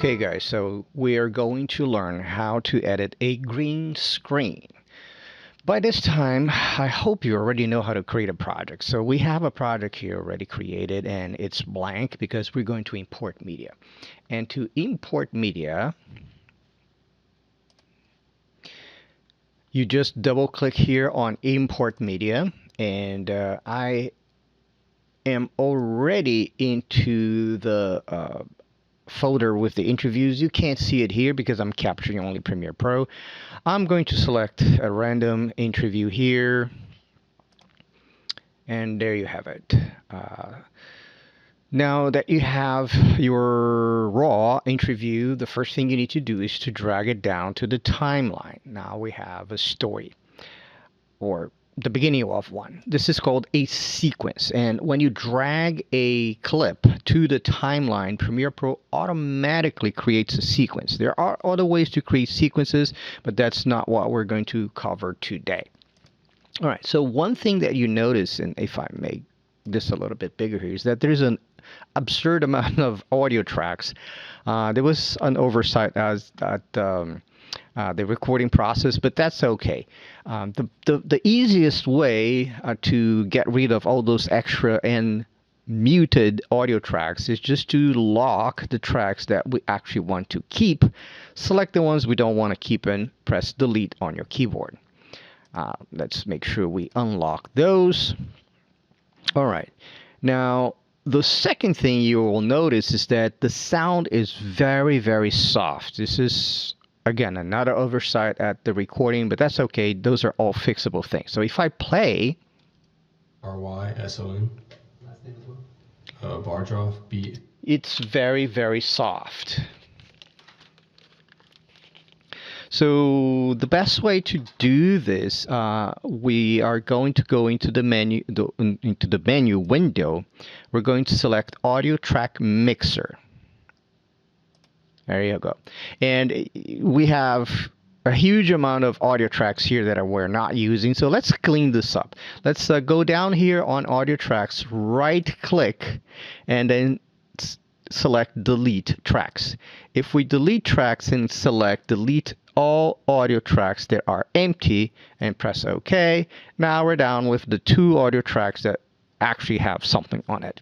Okay guys, so we are going to learn how to edit a green screen. By this time, I hope you already know how to create a project. So we have a project here already created and it's blank because we're going to import media. And to import media, you just double click here on import media, and I am already into the folder with the interviews. You can't see it here because I'm capturing only Premiere Pro. I'm going to select a random interview here, and there you have it. Now that you have your raw interview, the first thing you need to do is to drag it down to the timeline. Now we have a story, or the beginning of one. This is called a sequence, and when you drag a clip to the timeline, Premiere Pro automatically creates a sequence. There are other ways to create sequences, but that's not what we're going to cover today. All right, so one thing that you notice, and if I make this a little bit bigger here, is that there's an absurd amount of audio tracks. There was an oversight as that the recording process, but that's okay. The easiest way to get rid of all those extra and muted audio tracks is just to lock the tracks that we actually want to keep. Select the ones we don't want to keep and press delete on your keyboard. Let's make sure we unlock those. All right. Now, the second thing you will notice is that the sound is very, very soft. This is, again, another oversight at the recording, but that's okay. Those are all fixable things. So if I play RYSON, Bardroff, B. It's very, very soft. So the best way to do this, we are going to go into the menu window. We're going to select Audio Track Mixer. There you go. And we have a huge amount of audio tracks here that we're not using. So let's clean this up. Let's go down here on Audio Tracks, right click, and then select Delete Tracks. If we delete tracks and select Delete all audio tracks that are empty and press OK, now we're down with the 2 audio tracks that actually have something on it.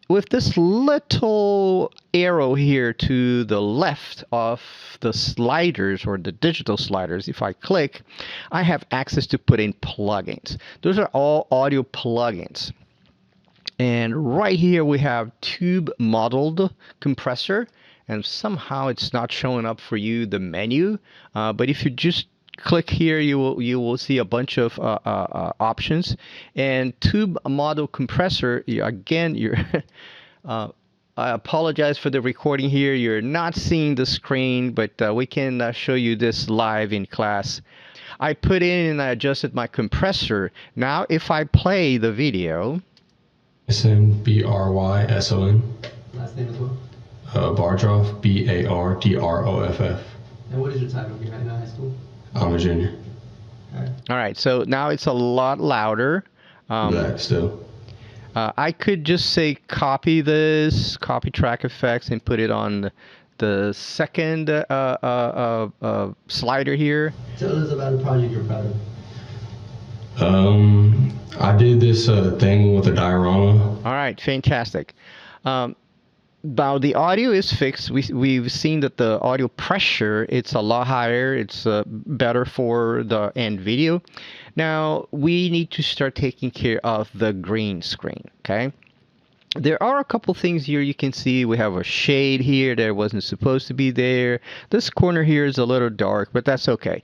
With this little arrow here to the left of the sliders, or the digital sliders, if I click, I have access to put in plugins. Those are all audio plugins. And right here we have Tube Modeled Compressor, and somehow it's not showing up for you, the menu. But if you just click here, you will see a bunch of options. And Tube Model Compressor, again, I apologize for the recording here. You're not seeing the screen, but we can show you this live in class. I put in and I adjusted my compressor. Now if I play the video, BRYSON. Last name as well? Bardroff, BARDROFF. And what is your title here in high school? I'm a junior. All right, so now it's a lot louder. Black still. I could just say copy this, copy track effects, and put it on the second slider here. Tell us about a project you're proud of. I did this thing with a diorama. All right, fantastic. Now the audio is fixed. We've seen that the audio pressure, it's a lot higher. It's better for the end video. Now we need to start taking care of the green screen, okay? There are a couple things here you can see. We have a shade here that wasn't supposed to be there. This corner here is a little dark, but that's okay.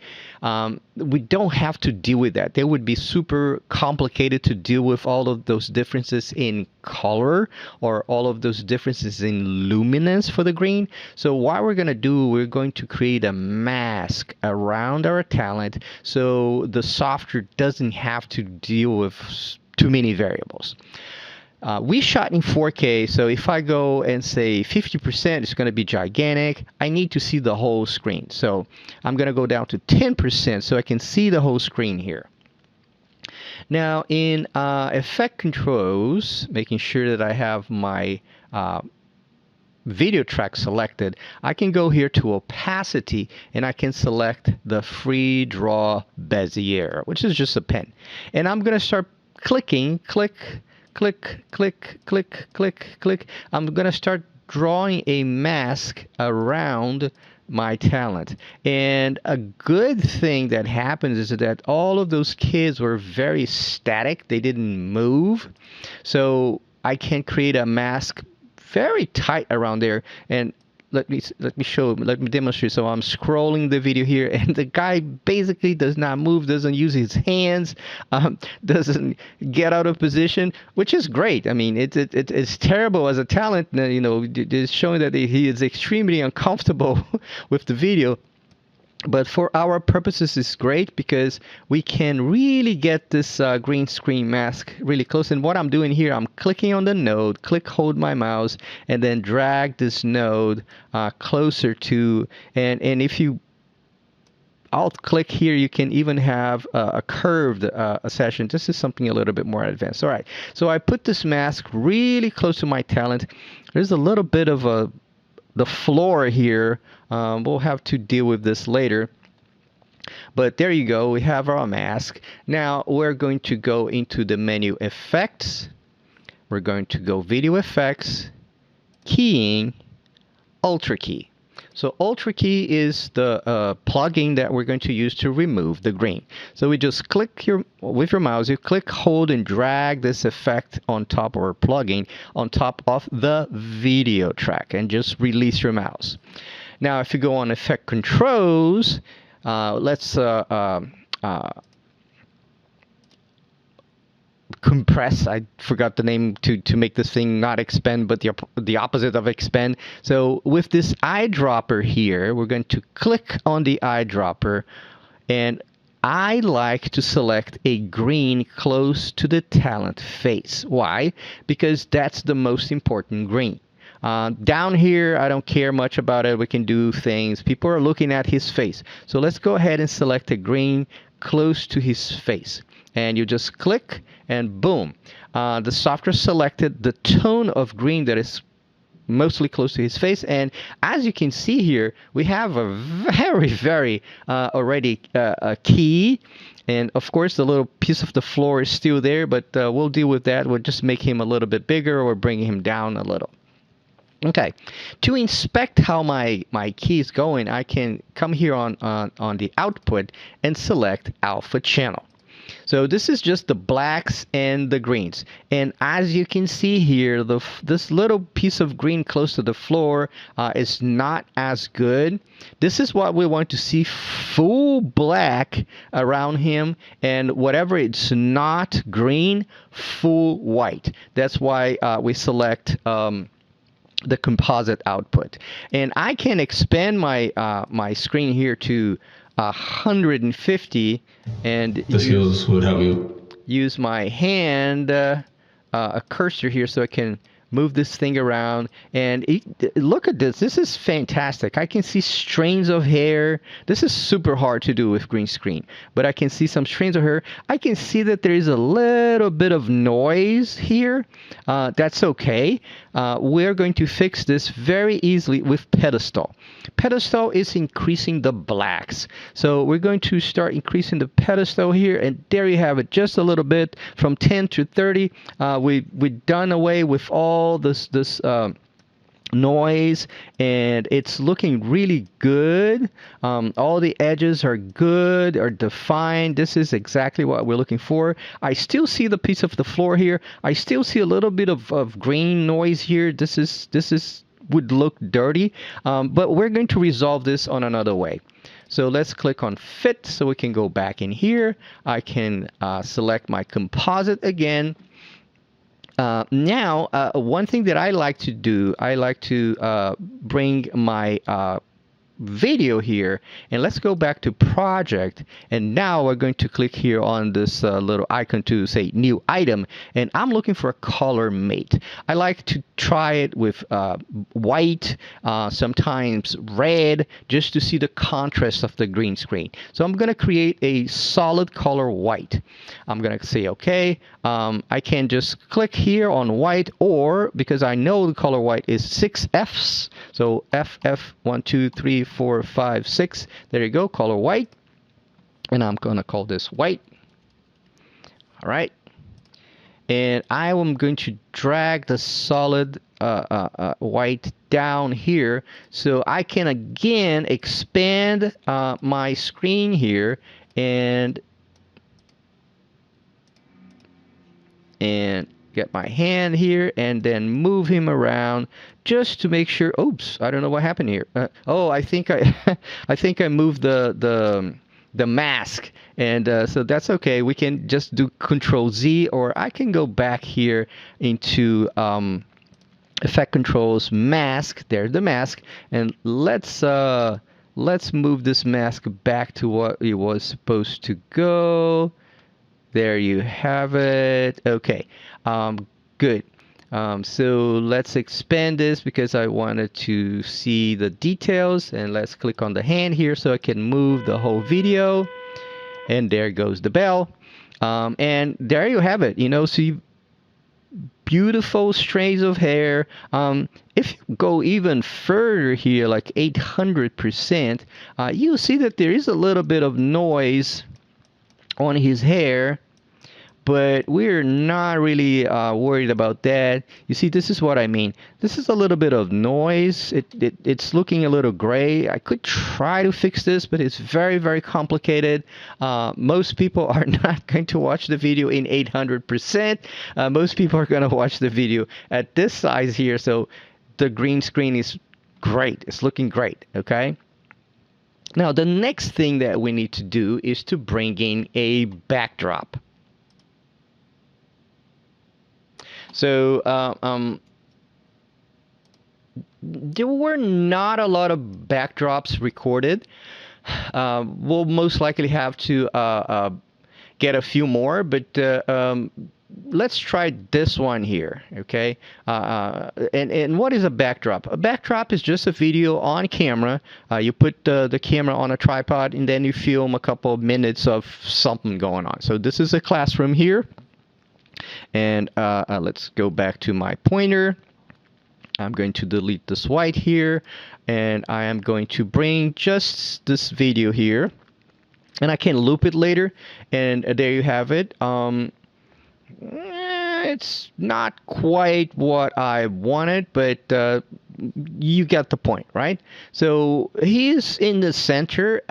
We don't have to deal with that. They would be super complicated to deal with all of those differences in color or all of those differences in luminance for the green. So what we're going to do, we're going to create a mask around our talent so the software doesn't have to deal with too many variables. We shot in 4K, so if I go and say 50%, it's going to be gigantic. I need to see the whole screen. So I'm going to go down to 10% so I can see the whole screen here. Now in effect controls, making sure that I have my video track selected, I can go here to opacity and I can select the free draw Bezier, which is just a pen. And I'm going to start clicking, click, click, click, click, click, click. I'm going to start drawing a mask around my talent. And a good thing that happens is that all of those kids were very static. They didn't move. So I can create a mask very tight around there. And let me demonstrate. So I'm scrolling the video here, and the guy basically does not move, doesn't use his hands, doesn't get out of position, which is great. I mean, it's terrible as a talent. It's showing that he is extremely uncomfortable with the video. But for our purposes, it's great because we can really get this green screen mask really close. And what I'm doing here, I'm clicking on the node, hold my mouse, and then drag this node closer to, and if you alt click here, you can even have a curved session. This is something a little bit more advanced. All right, so I put this mask really close to my talent. There's a little bit of the floor here. We'll have to deal with this later. But there you go. We have our mask. Now we're going to go into the menu effects. We're going to go video effects, keying, ultra key. So ultra key is the plugin that we're going to use to remove the green. So we just click with your mouse, you click, hold, and drag this effect on top, or plugin on top of the video track, and just release your mouse. Now, if you go on effect controls, let's compress. I forgot the name to make this thing not expand, but the opposite of expand. So with this eyedropper here, we're going to click on the eyedropper, and I like to select a green close to the talent face. Why? Because that's the most important green. Down here, I don't care much about it. We can do things. People are looking at his face. So let's go ahead and select a green close to his face. And you just click, and boom. The software selected the tone of green that is mostly close to his face. And as you can see here, we have a very already a key. And of course, the little piece of the floor is still there, but we'll deal with that. We'll just make him a little bit bigger or bring him down a little. Okay, to inspect how my key is going, I can come here on the output and select alpha channel. So this is just the blacks and the greens. And as you can see here, this little piece of green close to the floor is not as good. This is what we want to see: full black around him, and whatever it's not green, full white. That's why we select the composite output. And I can expand my my screen here to 150, and The skills would help you. use my hand, a cursor here, so I can move this thing around. And look at this. This is fantastic. I can see strands of hair. This is super hard to do with green screen, but I can see some strands of hair. I can see that there is a little bit of noise here. That's okay. We're going to fix this very easily with pedestal. Pedestal is increasing the blacks. So we're going to start increasing the pedestal here, and there you have it, just a little bit, from 10 to 30. We've done away with all this noise, and it's looking really good. All the edges are good, are defined. This is exactly what we're looking for. I still see the piece of the floor here. I still see a little bit of green noise here. This is would look dirty, but we're going to resolve this on another way. So let's click on fit, so we can go back in here. I can select my composite again. Now, one thing that I like to do, I like to bring my video here, and let's go back to project, and now we're going to click here on this little icon to say new item, and I'm looking for a color mate. I like to try it with white, sometimes red, just to see the contrast of the green screen. So I'm going to create a solid color white. I'm going to say okay. I can just click here on white, or because I know the color white is 6 Fs, so FF 1 2 3 4 5 6, there you go, color white, and I'm gonna call this white. All right, and I am going to drag the solid white down here, so I can again expand my screen here and get my hand here and then move him around just to make sure. Oops, I don't know what happened here. Oh, I think I I think I moved the mask, and so that's okay. We can just do Control Z, or I can go back here into Effect Controls, Mask. There's the mask, and let's move this mask back to what it was supposed to go. There you have it. Okay, good. So let's expand this because I wanted to see the details, and let's click on the hand here so I can move the whole video. And there goes the bell. And there you have it. See beautiful strands of hair. If you go even further here, like 800%, you'll see that there is a little bit of noise on his hair, but we're not really worried about that. You see, this is what I mean. This is a little bit of noise. It's looking a little gray. I could try to fix this, but it's very, very complicated. Most people are not going to watch the video in 800%. Most people are going to watch the video at this size here. So the green screen is great. It's looking great, okay? Now, the next thing that we need to do is to bring in a backdrop. So there were not a lot of backdrops recorded. We'll most likely have to get a few more, but let's try this one here, okay? And what is a backdrop? A backdrop is just a video on camera. You put the camera on a tripod, and then you film a couple of minutes of something going on. So this is a classroom here. And let's go back to my pointer. I'm going to delete this white here, and I am going to bring just this video here, and I can loop it later, and there you have it. It's not quite what I wanted, but you get the point, right? So he's in the center,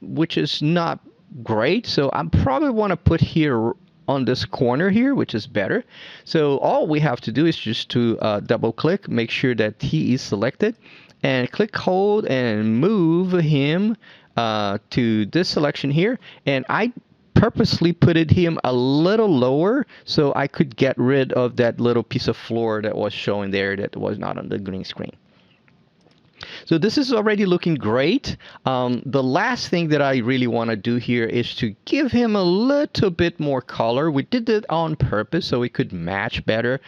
which is not great, so I probably want to put here on this corner here, which is better. So all we have to do is just to double click, make sure that he is selected, and click, hold, and move him to this selection here. And I purposely put him a little lower so I could get rid of that little piece of floor that was showing there that was not on the green screen. So this is already looking great. The last thing that I really want to do here is to give him a little bit more color. We did it on purpose so we could match better.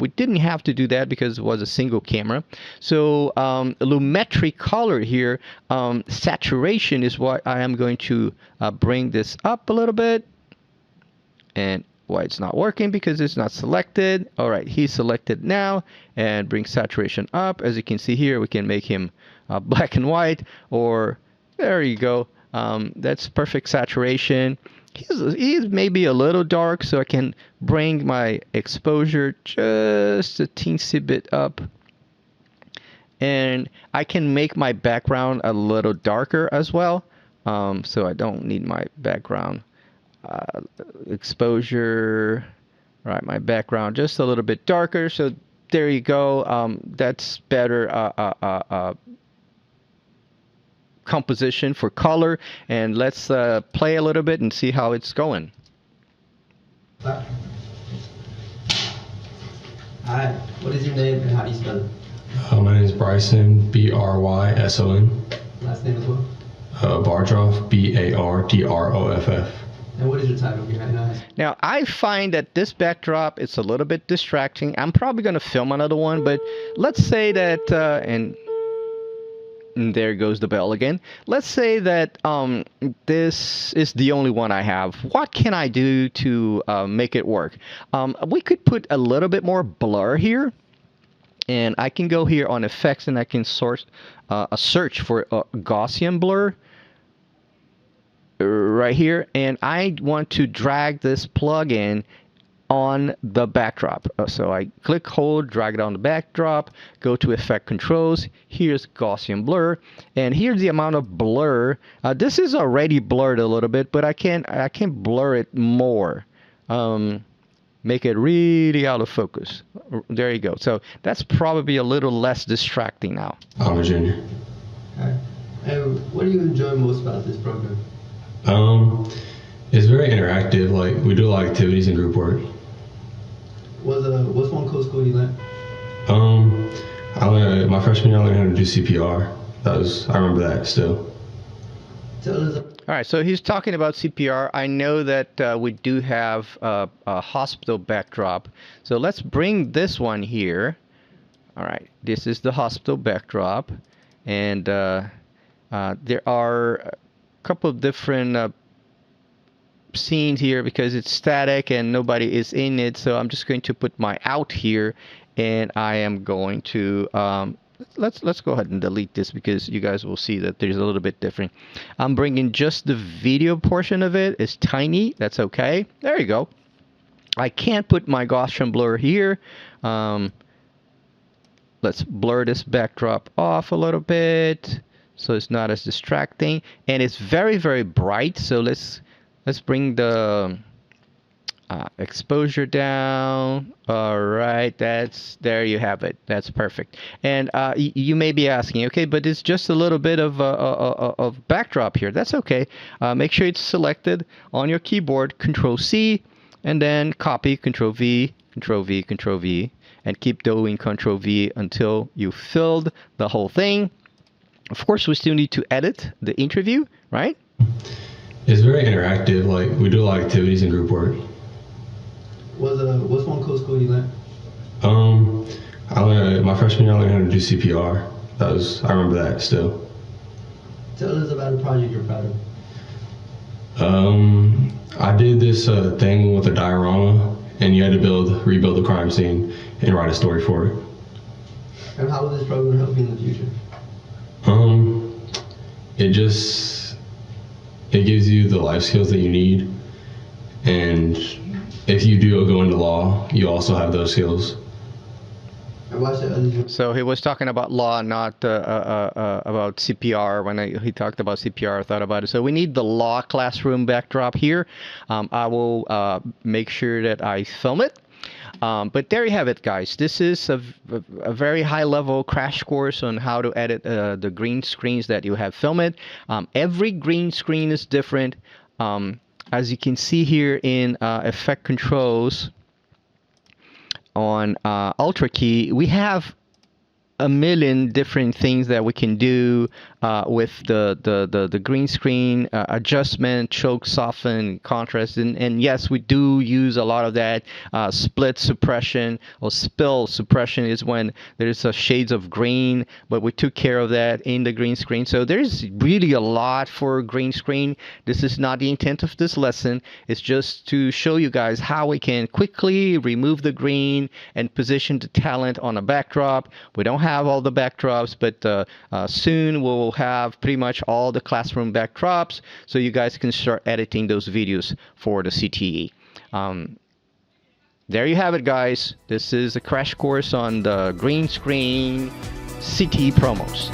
We didn't have to do that because it was a single camera. So lumetri color here, saturation is what I am going to bring this up a little bit. And why it's not working, because it's not selected. All right, he's selected now, and bring saturation up. As you can see here, we can make him black and white, or there you go. That's perfect saturation. He's maybe a little dark, so I can bring my exposure just a teensy bit up, and I can make my background a little darker as well. So I don't need my background exposure, right, my background just a little bit darker. So there you go. That's better composition for color. And let's play a little bit and see how it's going. Hi, what is your name and how do you spell it? My name is Bryson, Bryson. Last last name as well? Bardroff, Bardroff. And what is your title here at NICE? Now, I find that this backdrop is a little bit distracting. I'm probably going to film another one, but let's say that, and there goes the bell again. Let's say that this is the only one I have. What can I do to make it work? We could put a little bit more blur here. And I can go here on effects and I can search for Gaussian blur right here, and I want to drag this plugin on the backdrop. So I click, hold, drag it on the backdrop, go to effect controls. Here's Gaussian blur, and here's the amount of blur. This is already blurred a little bit, but I can blur it more. Make it really out of focus. There you go. So that's probably a little less distracting now. I'm a junior. Okay. And what do you enjoy most about this program? It's very interactive. Like, we do a lot of activities and group work. What's one cool skill you learned? My freshman year I learned how to do CPR. I remember that still. Tell us. All right, so he's talking about CPR. I know that we do have a hospital backdrop. So let's bring this one here. All right, this is the hospital backdrop. And there are a couple of different scenes here because it's static and nobody is in it. So I'm just going to put my out here, and I am going to let's go ahead and delete this because you guys will see that there's a little bit different. I'm bringing just the video portion of it. It's tiny. That's okay. There you go. I can't put my Gaussian blur here. Let's blur this backdrop off a little bit so it's not as distracting, and it's very, very bright. So let's bring the exposure down. All right, there you have it. That's perfect. And you may be asking, okay, but it's just a little bit of backdrop here. That's okay. Make sure it's selected on your keyboard, Control C, and then copy, Control V, Control V, Control V, and keep doing Control V until you filled the whole thing. Of course, we still need to edit the interview, right? It's very interactive. Like, we do a lot of activities and group work. What's one cool skill you learned? My freshman year I learned how to do CPR. I remember that still. Tell us about a project you're proud of. I did this thing with a diorama, and you had to rebuild the crime scene and write a story for it. And how will this program help you in the future? It gives you the life skills that you need, and if you do go into law, you also have those skills. So he was talking about law, not about CPR. When he talked about CPR, I thought about it. So we need the law classroom backdrop here. I will make sure that I film it. But there you have it, guys. This is a very high-level crash course on how to edit the green screens that you have filmed. Every green screen is different. As you can see here in effect controls on Ultra Key, we have a million different things that we can do with the green screen adjustment, choke, soften, contrast, and yes, we do use a lot of that. Split suppression or spill suppression is when there's shades of green, but we took care of that in the green screen. So there's really a lot for green screen. This is not the intent of this lesson. It's just to show you guys how we can quickly remove the green and position the talent on a backdrop. We don't have all the backdrops, but soon we'll have pretty much all the classroom backdrops, so you guys can start editing those videos for the CTE. There you have it, guys. This is a crash course on the green screen CTE promos.